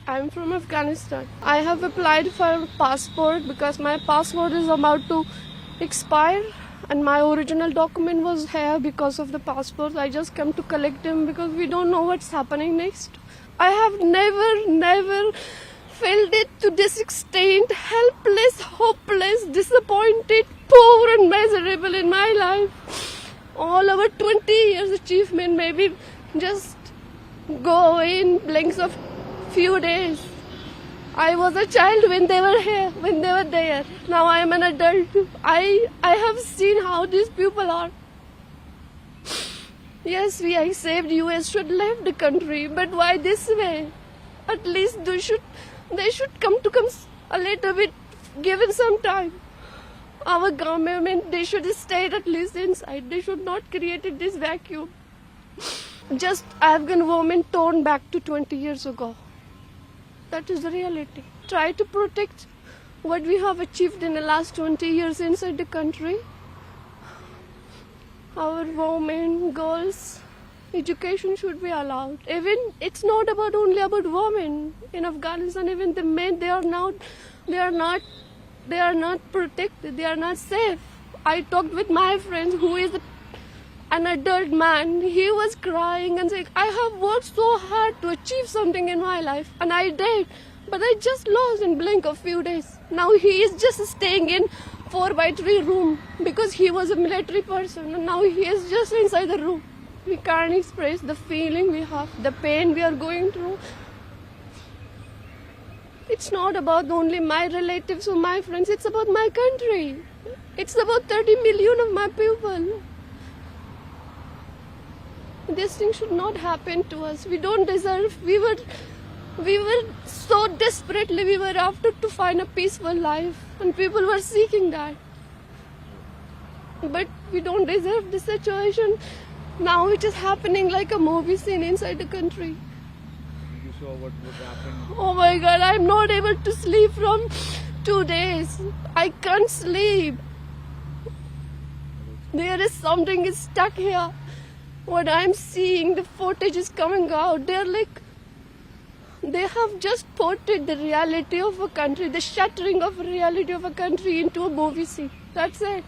I'm from Afghanistan. I have applied for a passport because my passport is about to expire and my original document was here because of the passport. I just come to collect them because we don't know what's happening next. I have never felt it to this extent, helpless, hopeless, disappointed, poor and miserable in my life. All our 20 years achievement maybe just go in blinks of few days. I was a child when they were here, when they were there. Now I am an adult. I have seen how these people are. Yes, I saved US should leave the country, but why this way? At least they should come a little bit, given some time. Our government, they should stay at least inside. They should not create this vacuum. Just Afghan women torn back to 20 years ago. That is the reality. Try to protect what we have achieved in the last 20 years inside the country. Our women, girls, education should be allowed. Even it's not only about women in Afghanistan. Even the men, they are not protected. They are not safe. I talked with my friend who is an adult man. He was crying and saying, I have worked so hard to achieve something in my life, and I did, but I just lost in blink of few days. Now he is just staying in 4x3 room because he was a military person, and now he is just inside the room. We can't express the feeling we have, the pain we are going through. It's not about only my relatives or my friends, it's about my country. It's about 30 million of my people. This thing should not happen to us. We don't deserve. We were so desperately, we were after to find a peaceful life, and people were seeking that. But we don't deserve this situation. Now it is happening like a movie scene inside the country. You saw what happened? Oh my God, I'm not able to sleep from 2 days. I can't sleep. There is something is stuck here. What I'm seeing, the footage is coming out. They have just portrayed the reality of a country, the shattering of reality of a country into a movie scene. That's it.